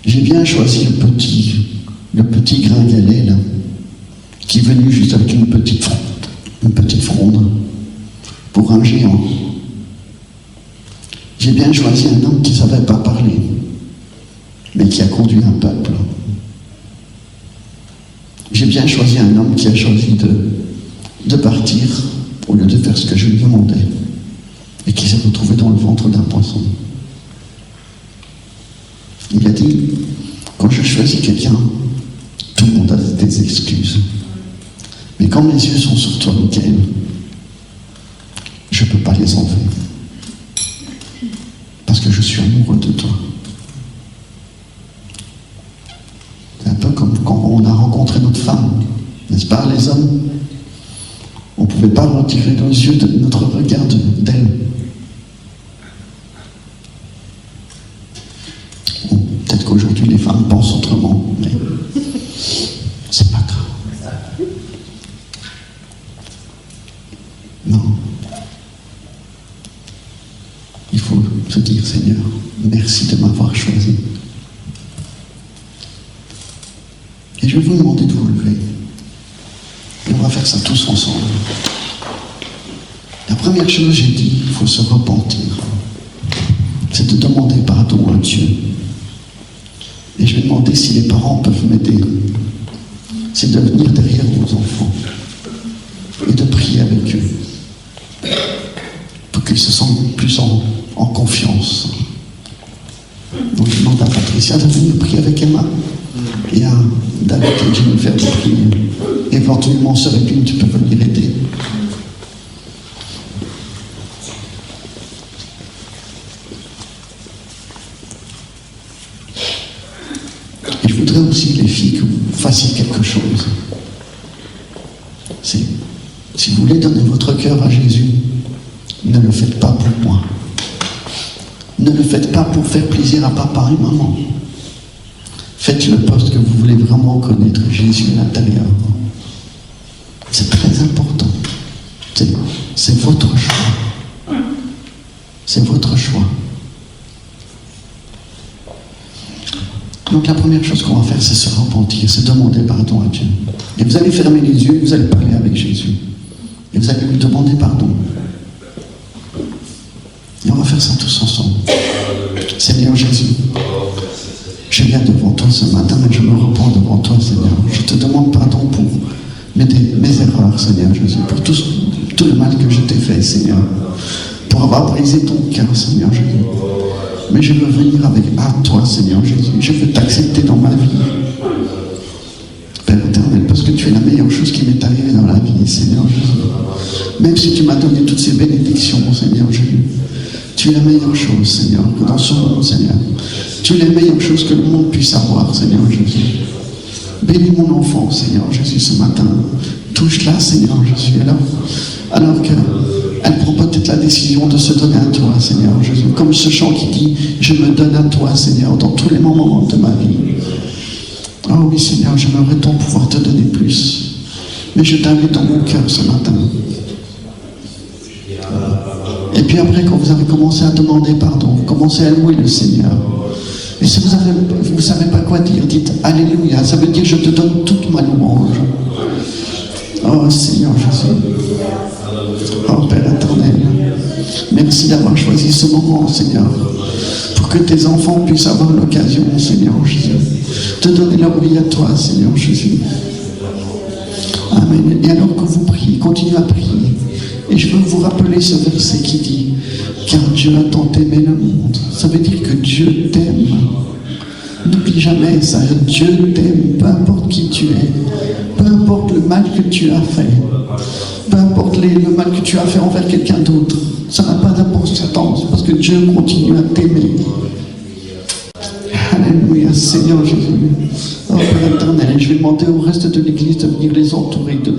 J'ai bien choisi le petit gringalet, là, qui est venu juste avec une petite fronde, pour un géant. J'ai bien choisi un homme qui ne savait pas parler, mais qui a conduit un peuple. J'ai bien choisi un homme qui a choisi de partir au lieu de faire ce que je lui demandais, et qui s'est retrouvé dans le ventre d'un poisson. Il a dit, quand je choisis quelqu'un, tout le monde a des excuses. Mais quand mes yeux sont sur toi, Michael, je ne peux pas les enlever. Parce que je suis amoureux de toi. C'est un peu comme quand on a rencontré notre femme, n'est-ce pas, les hommes? On ne pouvait pas retirer nos yeux de notre regard d'elle. Bon, peut-être qu'aujourd'hui les femmes pensent autrement, mais c'est pas grave. Non. Il faut se dire, Seigneur, merci de m'avoir choisi. Et je vais vous demander de vous lever. Et on va faire ça tous ensemble. La première chose, j'ai dit, il faut se repentir. C'est de demander pardon à Dieu. Et je vais demander si les parents peuvent m'aider. C'est de venir derrière vos enfants et de prier avec eux pour qu'ils se sentent plus en confiance. Donc je demande à Patricia de venir prier avec Emma et à David et Jennifer de prier. Éventuellement, Sœur Épine, tu peux venir aider. Et je voudrais aussi, les filles, que vous fassiez quelque chose. Si vous voulez donner votre cœur à Jésus, ne le faites pas pour moi. Ne le faites pas pour faire plaisir à papa et maman. Faites-le parce que vous voulez vraiment connaître Jésus à l'intérieur. C'est très important. C'est votre choix. C'est votre choix. Donc la première chose qu'on va faire, c'est se repentir, c'est demander pardon à Dieu. Et vous allez fermer les yeux, vous allez parler avec Jésus. Et vous allez lui demander pardon. Et on va faire ça tous ensemble. Seigneur Jésus, je viens devant toi ce matin et je me repens devant toi, Seigneur. Je te demande pardon pour mes erreurs, Seigneur Jésus, pour tout le mal que je t'ai fait, Seigneur, pour avoir brisé ton cœur, Seigneur Jésus. Mais je veux venir à toi, Seigneur Jésus. Je veux t'accepter dans ma vie, Père éternel, parce que tu es la meilleure chose qui m'est arrivée dans la vie, Seigneur Jésus. Même si tu m'as donné toutes ces bénédictions, Seigneur Jésus, tu es la meilleure chose, Seigneur, dans ce monde, Seigneur. Tu es la meilleure chose que le monde puisse avoir, Seigneur Jésus. Bénis mon enfant, Seigneur Jésus, ce matin. Touche-la, Seigneur Jésus, alors qu'elle prend peut-être la décision de se donner à toi, Seigneur Jésus. Comme ce chant qui dit, je me donne à toi, Seigneur, dans tous les moments de ma vie. Oh oui, Seigneur, j'aimerais tant pouvoir te donner plus. Mais je t'invite dans mon cœur ce matin. Et puis après, quand vous avez commencé à demander pardon, vous commencez à louer le Seigneur. Et si vous ne savez pas quoi dire, dites Alléluia. Ça veut dire je te donne toute ma louange. Oh Seigneur Jésus. Oh Père éternel, merci d'avoir choisi ce moment, Seigneur, pour que tes enfants puissent avoir l'occasion, Seigneur Jésus, de donner leur vie à toi, Seigneur Jésus. Amen. Et alors que vous priez, continuez à prier. Et je veux vous rappeler ce verset qui dit « Car Dieu a tant aimé le monde ». Ça veut dire que Dieu t'aime. N'oublie jamais ça. Dieu t'aime, peu importe qui tu es, peu importe le mal que tu as fait, peu importe le mal que tu as fait envers quelqu'un d'autre. Ça n'a pas d'importance parce que Dieu continue à t'aimer. Alléluia, Seigneur Jésus. Oh Père éternel, je vais demander au reste de l'Église de venir les entourer de